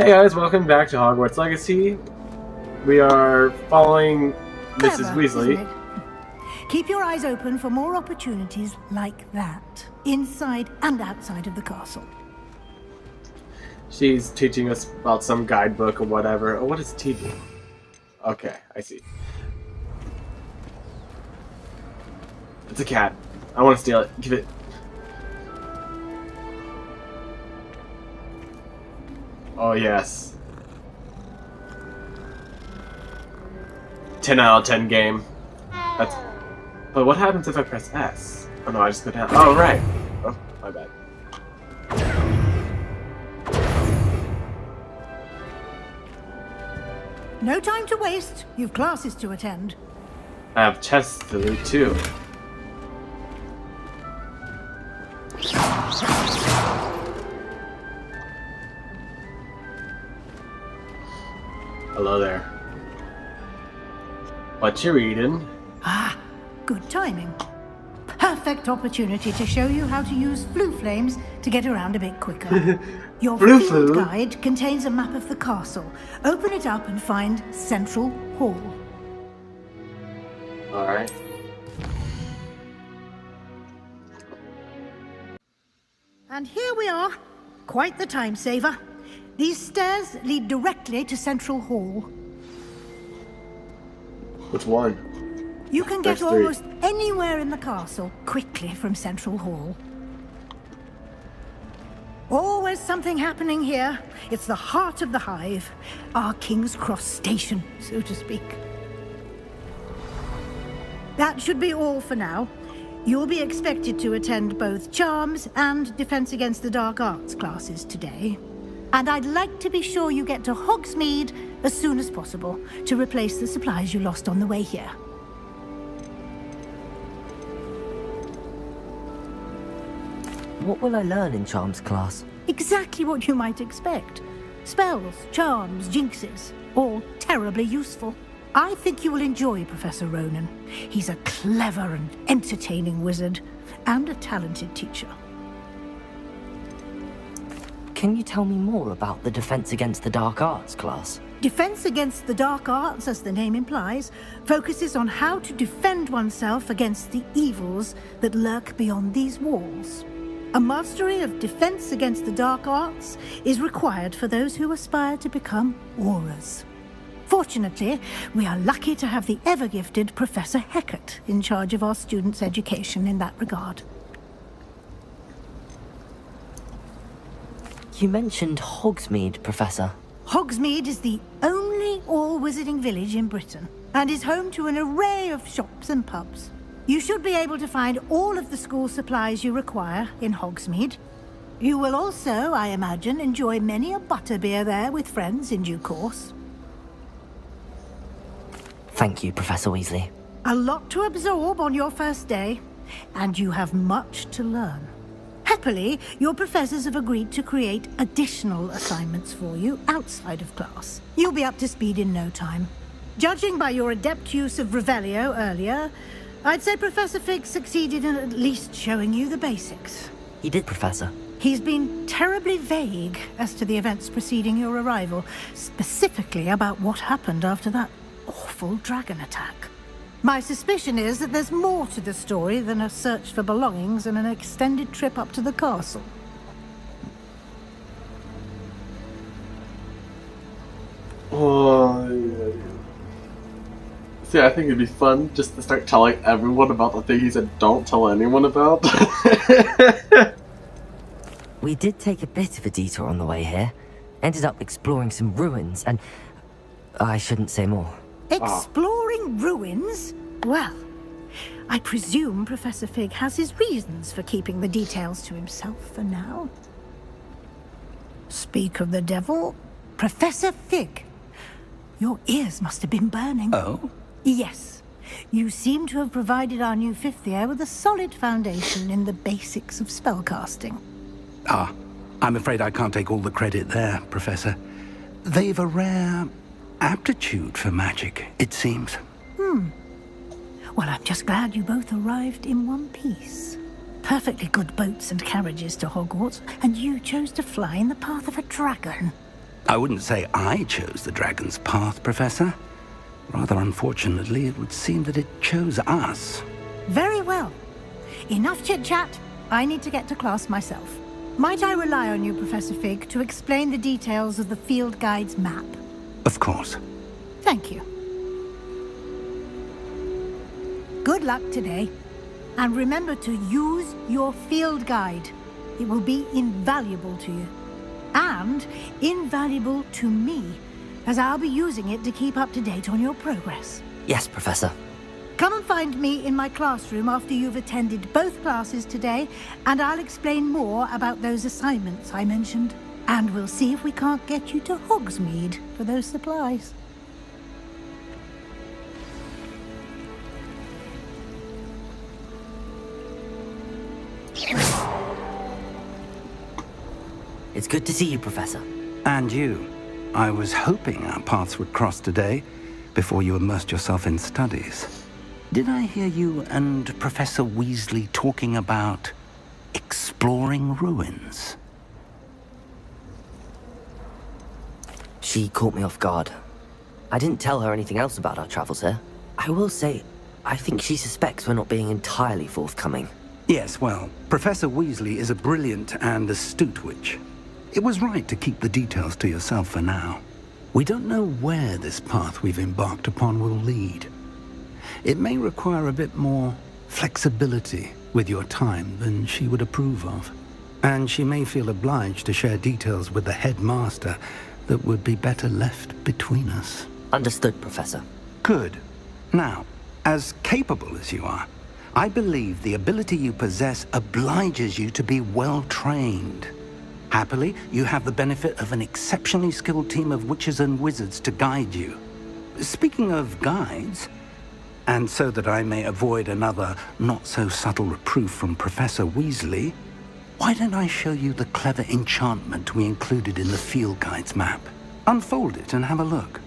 Hey guys, welcome back to Hogwarts Legacy. We are following Mrs. Clever, Weasley. isn't it? Keep your eyes open for more opportunities like that, inside and outside of the castle. She's teaching us about some guidebook or whatever. Oh, what is TV? Okay, I see. It's a cat. I want to steal it. Give it. Oh, yes. 10 out of 10 game. That's. But what happens if I press S? Oh no, I just go down. Oh, right. Oh, my bad. No time to waste. You've classes to attend. I have chess to do too. Hello there. What you reading? Ah, good timing. Perfect opportunity to show you how to use flue flames to get around a bit quicker. Your field guide contains a map of the castle. Open it up and find Central Hall. Alright. And here we are. Quite the time saver. These stairs lead directly to Central Hall. Which one? You can get There's three. almost anywhere in the castle quickly from Central Hall. Always something happening here. It's the heart of the hive. Our King's Cross station, so to speak. That should be all for now. You'll be expected to attend both Charms and Defense Against the Dark Arts classes today. And I'd like to be sure you get to Hogsmeade as soon as possible to replace the supplies you lost on the way here. What will I learn in Charms class? Exactly what you might expect. Spells, charms, jinxes, all terribly useful. I think you will enjoy Professor Ronan. He's a clever and entertaining wizard, and a talented teacher. Can you tell me more about the Defense Against the Dark Arts class? Defense Against the Dark Arts, as the name implies, focuses on how to defend oneself against the evils that lurk beyond these walls. A mastery of Defense Against the Dark Arts is required for those who aspire to become Aurors. Fortunately, we are lucky to have the ever-gifted Professor Hecat in charge of our students' education in that regard. You mentioned Hogsmeade, Professor. Hogsmeade is the only all-wizarding village in Britain, and is home to an array of shops and pubs. You should be able to find all of the school supplies you require in Hogsmeade. You will also, I imagine, enjoy many a butterbeer there with friends in due course. Thank you, Professor Weasley. A lot to absorb on your first day, and you have much to learn. Happily, your professors have agreed to create additional assignments for you outside of class. You'll be up to speed in no time. Judging by your adept use of Revelio earlier, I'd say Professor Fig succeeded in at least showing you the basics. He did, Professor. He's been terribly vague as to the events preceding your arrival, specifically about what happened after that awful dragon attack. My suspicion is that there's more to the story than a search for belongings and an extended trip up to the castle. Oh, yeah. See, I think it'd be fun just to start telling everyone about the thing he said don't tell anyone about. We did take a bit of a detour on the way here. Ended up exploring some ruins and... I shouldn't say more. Exploring ruins? Well, I presume Professor Fig has his reasons for keeping the details to himself for now. Speak of the devil, Professor Fig. Your ears must have been burning. Oh? Yes. You seem to have provided our new fifth year with a solid foundation in the basics of spellcasting. Ah, I'm afraid I can't take all the credit there, Professor. They've a rare aptitude for magic, it seems. Well, I'm just glad you both arrived in one piece. Perfectly good boats and carriages to Hogwarts, and you chose to fly in the path of a dragon. I wouldn't say I chose the dragon's path, Professor. Rather unfortunately, it would seem that it chose us. Very well. Enough chit-chat. I need to get to class myself. Might I rely on you, Professor Fig, to explain the details of the field guide's map? Of course. Thank you. Good luck today. And remember to use your field guide. It will be invaluable to you. And invaluable to me, as I'll be using it to keep up to date on your progress. Yes, Professor. Come and find me in my classroom after you've attended both classes today, and I'll explain more about those assignments I mentioned. And we'll see if we can't get you to Hogsmeade for those supplies. It's good to see you, Professor. And you. I was hoping our paths would cross today, before you immersed yourself in studies. Did I hear you and Professor Weasley talking about exploring ruins? She caught me off guard. I didn't tell her anything else about our travels here. I will say, I think she suspects we're not being entirely forthcoming. Yes, well, Professor Weasley is a brilliant and astute witch. It was right to keep the details to yourself for now. We don't know where this path we've embarked upon will lead. It may require a bit more flexibility with your time than she would approve of. And she may feel obliged to share details with the headmaster that would be better left between us. Understood, Professor. Good. Now, as capable as you are, I believe the ability you possess obliges you to be well trained. Happily, you have the benefit of an exceptionally skilled team of witches and wizards to guide you. Speaking of guides, and so that I may avoid another not-so-subtle reproof from Professor Weasley, why don't I show you the clever enchantment we included in the field guide's map? Unfold it and have a look.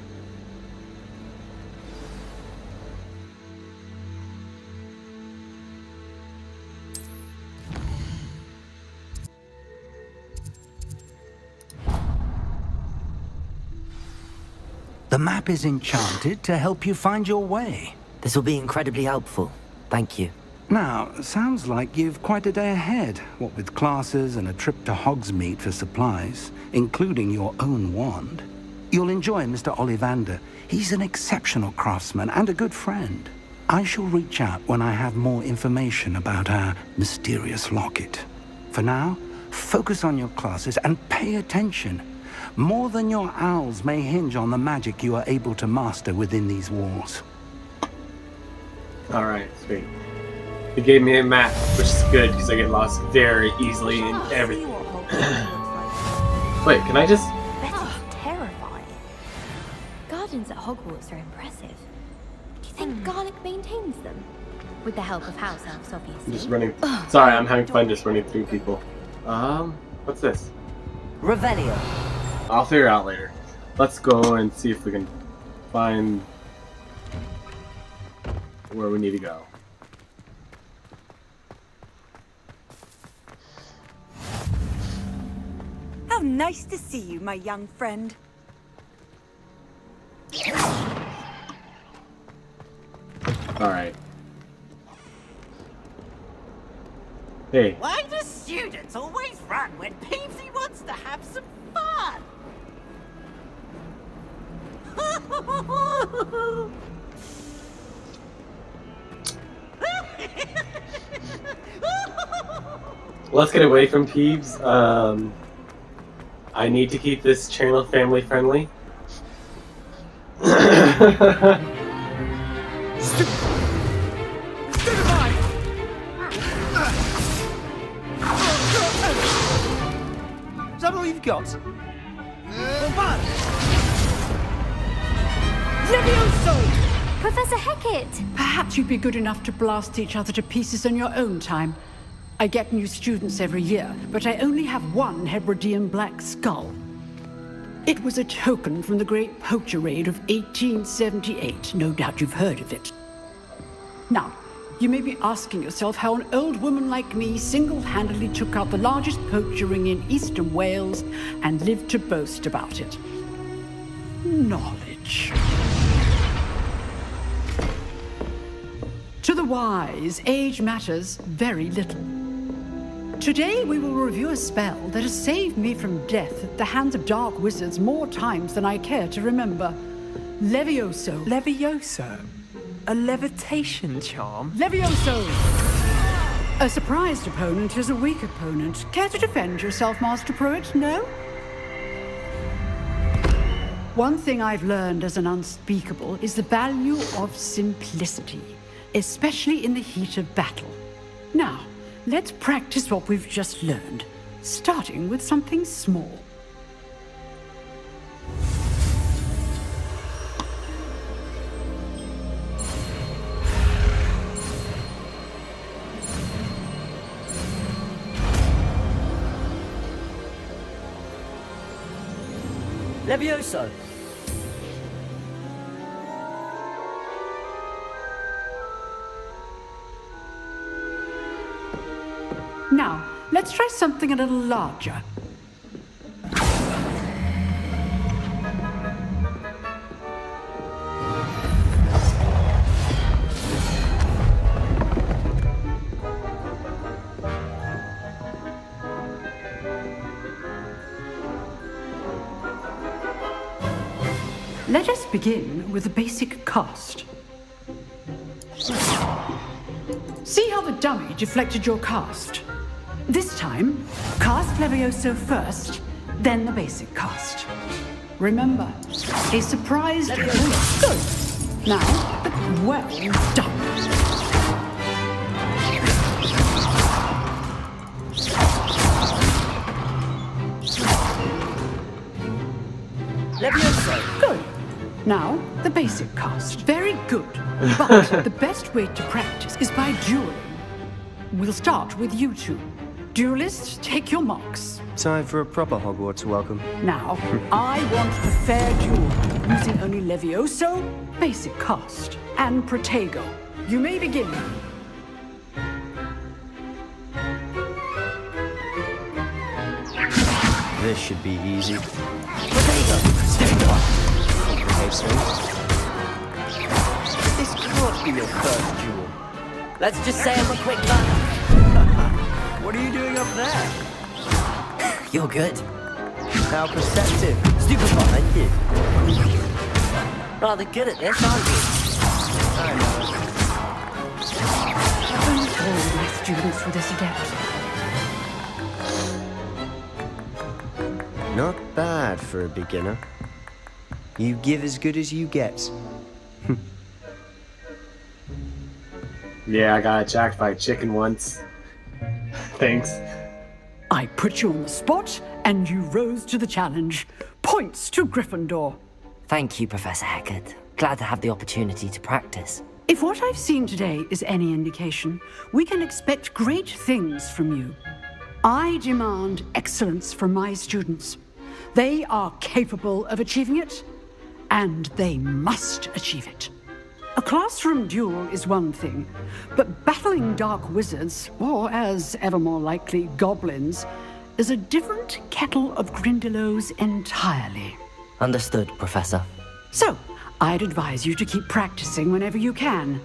The map is enchanted to help you find your way. This will be incredibly helpful. Thank you. Now, sounds like you've quite a day ahead, what with classes and a trip to Hogsmeade for supplies, including your own wand. You'll enjoy Mr. Ollivander. He's an exceptional craftsman and a good friend. I shall reach out when I have more information about our mysterious locket. For now, focus on your classes and pay attention. More than your owls may hinge on the magic you are able to master within these walls. Alright, sweet. He gave me a map, which is good because I get lost very easily in everything. Wait, can I just... That is terrifying. Gardens at Hogwarts are impressive. Do you think Garlic maintains them? With the help of house elves, obviously. I'm just running... Sorry, I'm having fun just running through people. What's this? Revelio. I'll figure it out later. Let's go and see if we can find where we need to go. How nice to see you, my young friend. Alright. Hey. Why do students always run when Peevesy wants to have some fun? Let's get away from Peeves. I need to keep this channel family friendly. Is that all you've got? Professor Hecat! Perhaps you'd be good enough to blast each other to pieces in your own time. I get new students every year, but I only have one Hebridean black skull. It was a token from the Great Poacher Raid of 1878. No doubt you've heard of it. Now, you may be asking yourself how an old woman like me single-handedly took out the largest poacher ring in eastern Wales and lived to boast about it. Knowledge. To the wise, age matters very little. Today we will review a spell that has saved me from death at the hands of dark wizards more times than I care to remember. Levioso. Levioso? A levitation charm? Levioso! A surprised opponent is a weak opponent. Care to defend yourself, Master Pruitt? No? One thing I've learned as an unspeakable is the value of simplicity, especially in the heat of battle. Now, let's practice what we've just learned, starting with something small. Levioso! Now, let's try something a little larger. Let us begin with the basic cast. See how the dummy deflected your cast? This time, cast Levioso first, then the basic cast. Remember, a surprise bonus. Good. Now, well done. Levioso! Good. Now, the basic cast. Very good. But the best way to practice is by dueling. We'll start with you two. Duelists, take your marks. Time for a proper Hogwarts welcome. Now, I want a fair duel, using only Levioso, basic cast, and Protego. You may begin. This should be easy. This can't be your first duel. Let's just say I'm a quick learner. What are you doing up there? You're good. How perceptive. Super fun, thank you. Rather good at this, aren't you? Don't all my students with this adept. Not bad for a beginner. You give as good as you get. Yeah, I got attacked by a chicken once. Thanks. I put you on the spot, and you rose to the challenge. Points to Gryffindor. Thank you, Professor Hecat. Glad to have the opportunity to practice. If what I've seen today is any indication, we can expect great things from you. I demand excellence from my students. They are capable of achieving it, and they must achieve it. A classroom duel is one thing, but battling dark wizards, or as ever more likely, goblins, is a different kettle of Grindylows entirely. Understood, Professor. So, I'd advise you to keep practicing whenever you can.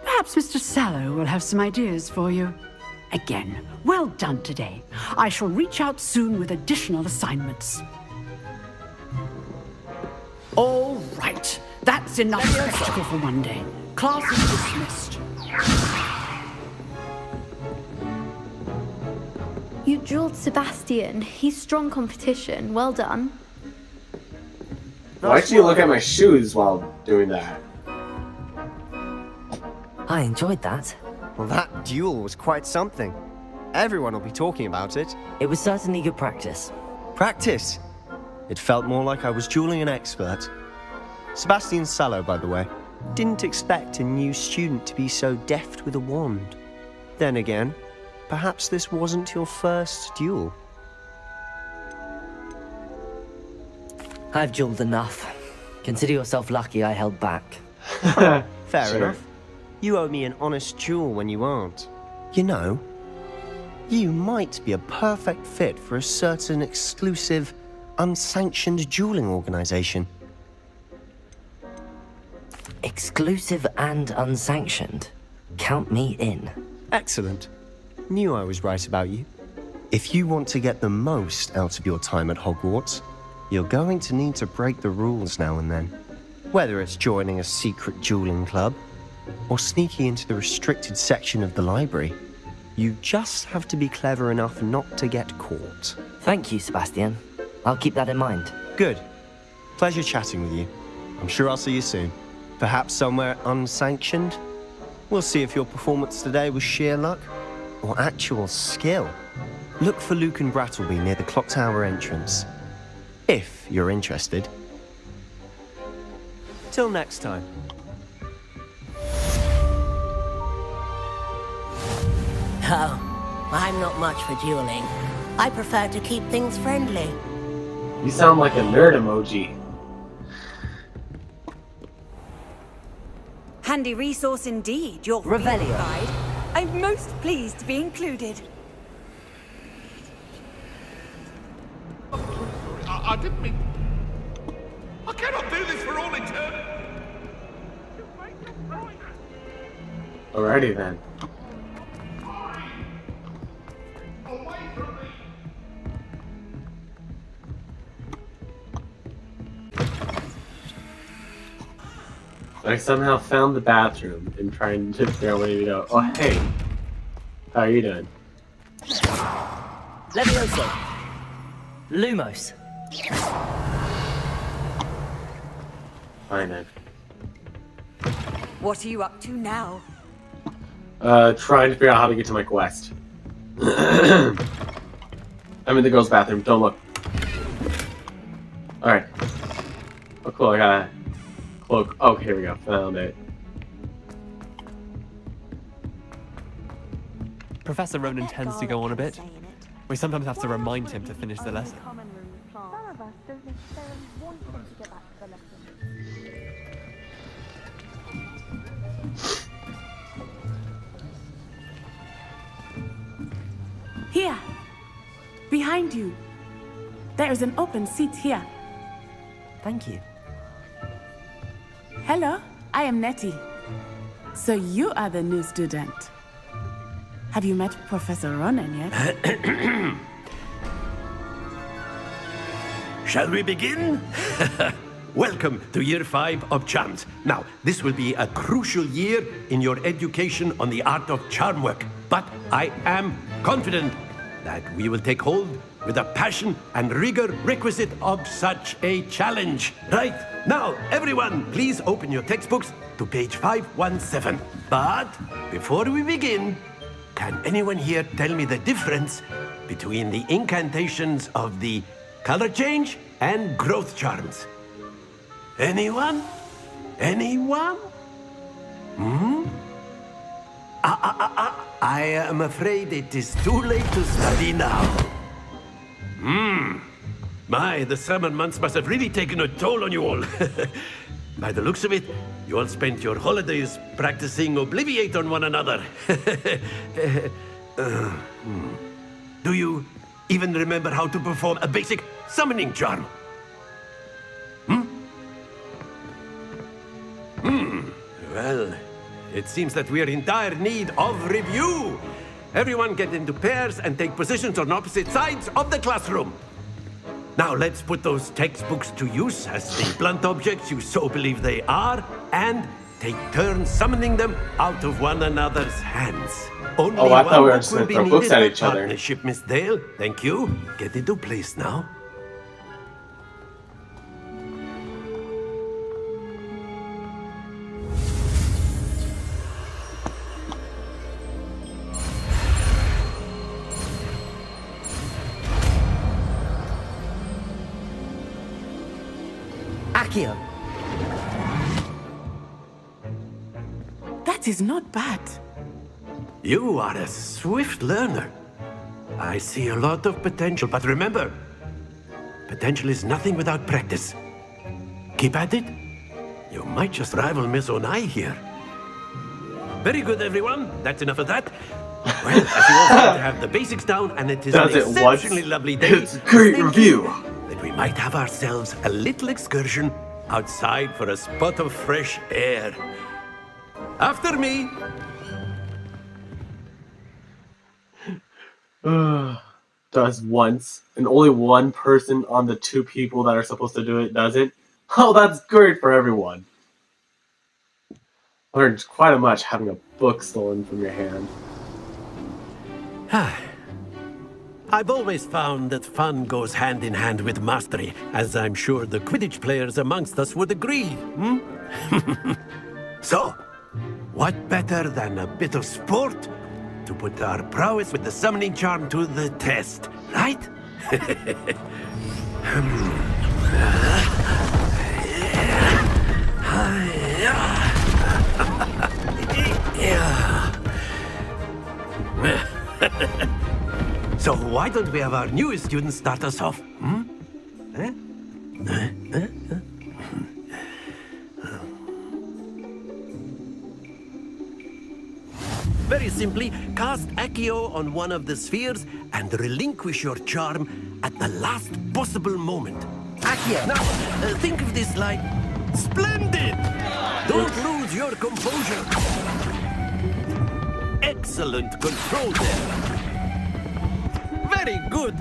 Perhaps Mr. Sallow will have some ideas for you. Again, well done today. I shall reach out soon with additional assignments. All right. That's enough spectacle for one day. Class is dismissed. You drilled Sebastian. He's strong competition. Well done. Why'd you look at my shoes while doing that? I enjoyed that. Well, that duel was quite something. Everyone will be talking about it. It was certainly good practice. Practice? It felt more like I was dueling an expert. Sebastian Sallow, by the way. Didn't expect a new student to be so deft with a wand. Then again, perhaps this wasn't your first duel. I've dueled enough. Consider yourself lucky I held back. Fair Sure. enough. You owe me an honest duel when you aren't. You know, you might be a perfect fit for a certain exclusive, unsanctioned dueling organization. Exclusive and unsanctioned. Count me in. Excellent. Knew I was right about you. If you want to get the most out of your time at Hogwarts, you're going to need to break the rules now and then. Whether it's joining a secret dueling club, or sneaking into the restricted section of the library, you just have to be clever enough not to get caught. Thank you, Sebastian. I'll keep that in mind. Good. Pleasure chatting with you. I'm sure I'll see you soon. Perhaps somewhere unsanctioned? We'll see if your performance today was sheer luck or actual skill. Look for Luke and Brattleby near the clock tower entrance, if you're interested. Till next time. Oh, I'm not much for dueling. I prefer to keep things friendly. You sound like a nerd emoji. Handy resource indeed, your field Revelio. guide. I'm most pleased to be included. I didn't mean... I cannot do this for all eternity! Alrighty then. I somehow found the bathroom and trying to figure out where to go. Oh, hey. How are you doing? Levioso. Lumos. Fine then. What are you up to now? Trying to figure out how to get to my quest. I'm in the girls' bathroom. Don't look. Alright. Oh, cool. I got a cloak. Oh, here we go. Found it. Professor Ronan tends to go on a bit. We sometimes have to remind him to finish the lesson. Some of us don't necessarily want him to get back to the lesson. Here! Behind you! There is an open seat here. Thank you. Hello, I am Nettie. So you are the new student. Have you met Professor Ronan yet? Shall we begin? Welcome to Year 5 of Charms. Now, this will be a crucial year in your education on the art of charm work. But I am confident that we will take hold with the passion and rigor requisite of such a challenge. Right, now, everyone, please open your textbooks to page 517. But before we begin, can anyone here tell me the difference between the incantations of the color change and growth charms? Anyone? Anyone? I am afraid it is too late to study now. My, the summer months must have really taken a toll on you all. By the looks of it, you all spent your holidays practicing Obliviate on one another. Do you even remember how to perform a basic summoning charm? Well, it seems that we are in dire need of review. Everyone get into pairs and take positions on opposite sides of the classroom. Now let's put those textbooks to use as the blunt objects you so believe they are, and take turns summoning them out of one another's hands. Only Oh, I thought we were one just book gonna will be throw books needed at for each other. partnership, Miss Dale. Thank you. Get into place now. Accio. That is not bad. You are a swift learner. I see a lot of potential, but remember, potential is nothing without practice. Keep at it. You might just rival Miss Onai here. Very good, everyone. That's enough of that. Well, as you all seem to have the basics down, and it is an exceptionally lovely day. It's a great review. That we might have ourselves a little excursion outside for a spot of fresh air. After me. Does once, and only one person on the 2 people that are supposed to do it does it. Oh, that's great for everyone. Learned quite a much having a book stolen from your hand. I've always found that fun goes hand in hand with mastery, as I'm sure the Quidditch players amongst us would agree. So, what better than a bit of sport to put our prowess with the summoning charm to the test, right? So why don't we have our newest student start us off? Very simply, cast Accio on one of the spheres and relinquish your charm at the last possible moment. Accio! Now, think of this like... Splendid! Don't lose your composure. Excellent control there. Very good.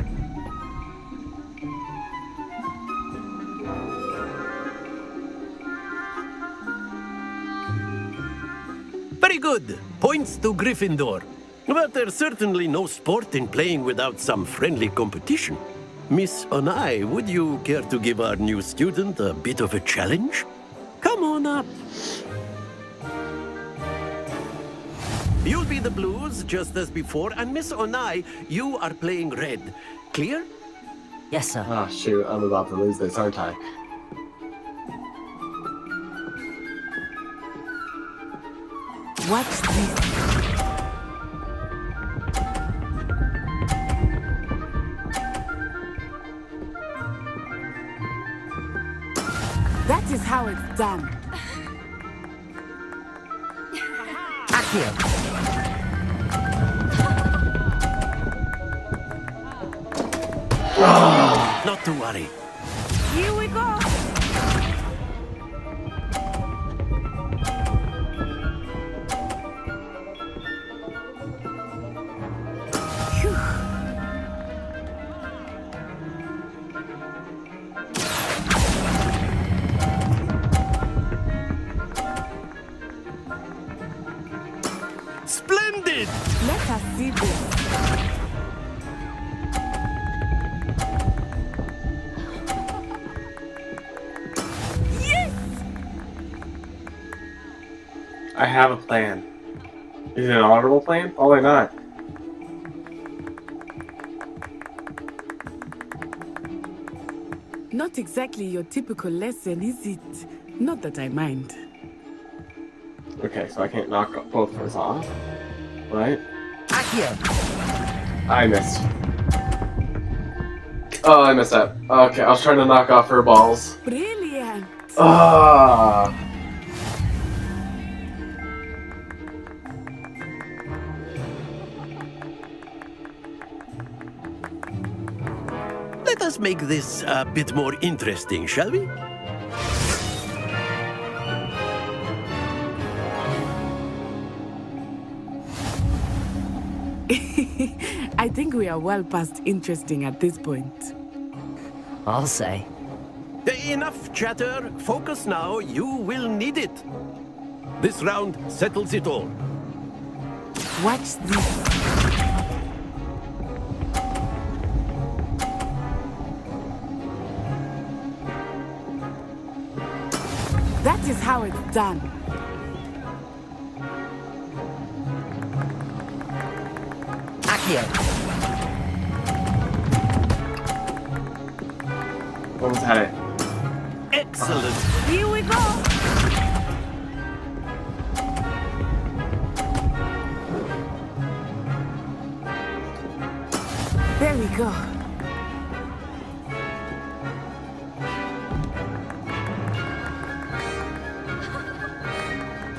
Very good. Points to Gryffindor. But there's certainly no sport in playing without some friendly competition. Miss Onai, would you care to give our new student a bit of a challenge? Come on up. You'll be the blues, just as before, and Miss Onai, you are playing red. Clear? Yes, sir. Oh, shoot. I'm about to lose this, aren't I? What's this? That is how it's done. Accio! Not to worry. Here we go. Splendid! Let us see this. I have a plan. Is it an honorable plan? Oh, why not? Not exactly your typical lesson, is it? Not that I mind. Okay, so I can't knock both of us off, right? Accio! I missed. Oh, I messed up. Okay, I was trying to knock off her balls. Brilliant! Ah. Let us make this a bit more interesting, shall we? I think we are well past interesting at this point. I'll say. Enough chatter. Focus now. You will need it. This round settles it all. Watch this. That is how it's done. Accio! Almost had it. Excellent. Here we go. There we go.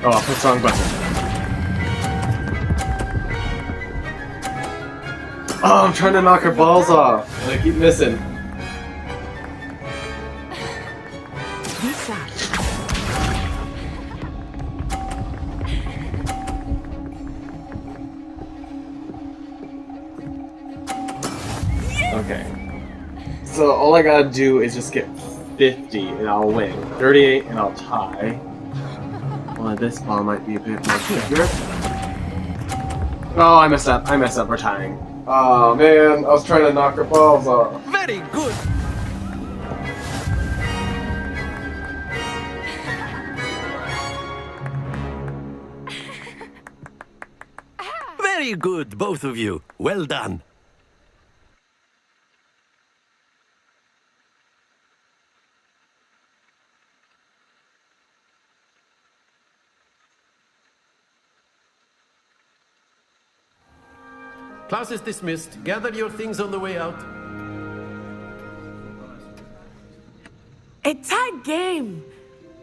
Oh, I pressed the wrong button. Oh, I'm trying to knock her balls off, and I keep missing. Okay. So all I gotta do is just get 50 and I'll win. 38 and I'll tie. Well, this ball might be a bit more trickier. Oh, I messed up. I messed up. We're tying. Oh man, I was trying to knock her balls off. Very good. Very good, both of you. Well done. Class is dismissed. Gather your things on the way out. A tight game!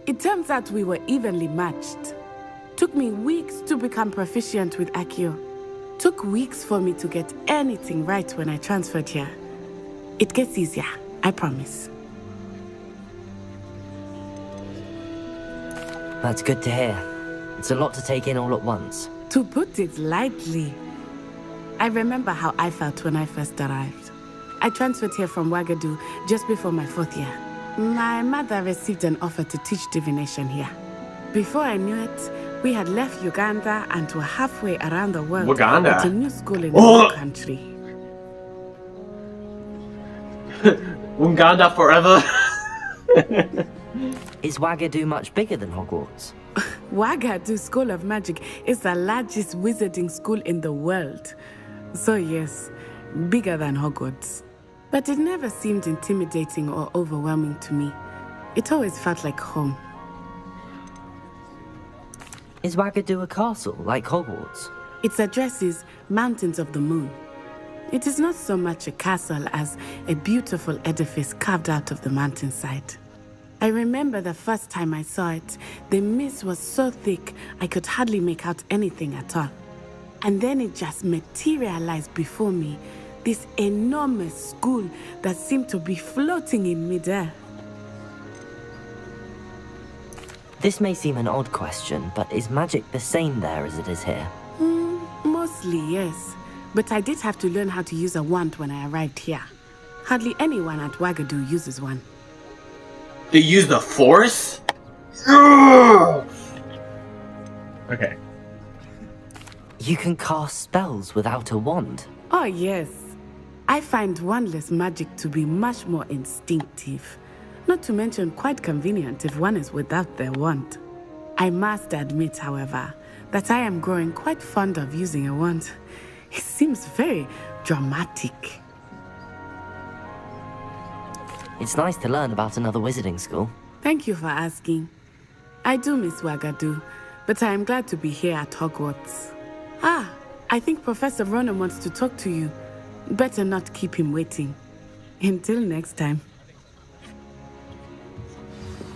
It turns out we were evenly matched. Took me weeks to become proficient with Accio. Took weeks for me to get anything right when I transferred here. It gets easier, I promise. That's good to hear. It's a lot to take in all at once. To put it lightly, I remember how I felt when I first arrived. I transferred here from Ouagadougou just before my 4th year. My mother received an offer to teach divination here. Before I knew it, we had left Uganda and were halfway around the world at a new school in a new country. Uganda forever. Is Ouagadougou much bigger than Hogwarts? Ouagadougou School of Magic is the largest wizarding school in the world. So yes, bigger than Hogwarts. But it never seemed intimidating or overwhelming to me. It always felt like home. Is Ouagadougou a castle, like Hogwarts? Its address is Mountains of the Moon. It is not so much a castle as a beautiful edifice carved out of the mountainside. I remember the first time I saw it, the mist was so thick I could hardly make out anything at all. And then it just materialized before me, this enormous school that seemed to be floating in midair. This may seem an odd question, but is magic the same there as it is here? Mostly, yes. But I did have to learn how to use a wand when I arrived here. Hardly anyone at Ouagadougou uses one. They use the Force? Okay. You can cast spells without a wand? Oh, yes. I find wandless magic to be much more instinctive. Not to mention quite convenient if one is without their wand. I must admit, however, that I am growing quite fond of using a wand. It seems very dramatic. It's nice to learn about another wizarding school. Thank you for asking. I do miss Ouagadougou, but I am glad to be here at Hogwarts. Ah, I think Professor Ronan wants to talk to you. Better not keep him waiting. Until next time.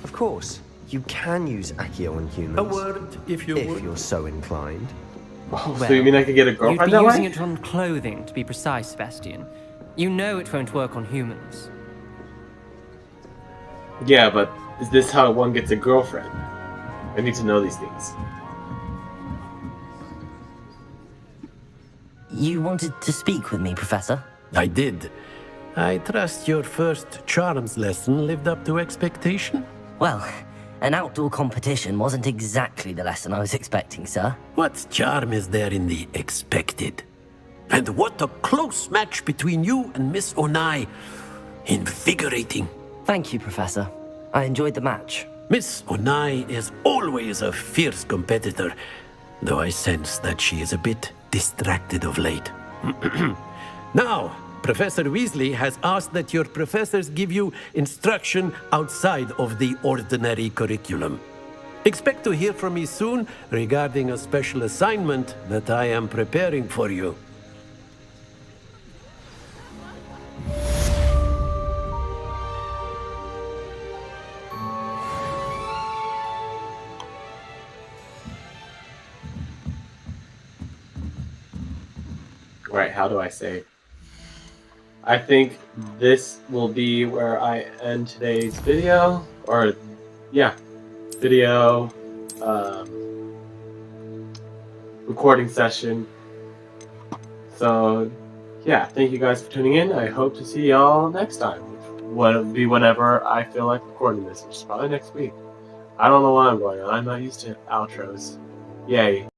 Of course, you can use Accio on humans. A word, if you would. You're so inclined. Oh, so you mean I could get a girlfriend that You'd be way? using it on clothing, to be precise, Sebastian. You know it won't work on humans. Yeah, but is this how one gets a girlfriend? I need to know these things. You wanted to speak with me, Professor? I did. I trust your first charms lesson lived up to expectation? Well, an outdoor competition wasn't exactly the lesson I was expecting, sir. What charm is there in the expected? And what a close match between you and Miss Onai. Invigorating. Thank you, Professor. I enjoyed the match. Miss Onai is always a fierce competitor, though I sense that she is a bit distracted of late. Now, Professor Weasley has asked that your professors give you instruction outside of the ordinary curriculum. Expect to hear from me soon regarding a special assignment that I am preparing for you. Right, how do I say? I think this will be where I end today's video, or yeah, video recording session. So yeah, thank you guys for tuning in. I hope to see y'all next time. Will be whenever I feel like recording this, which is probably next week. I don't know why I'm going on. I'm not used to outros. Yay.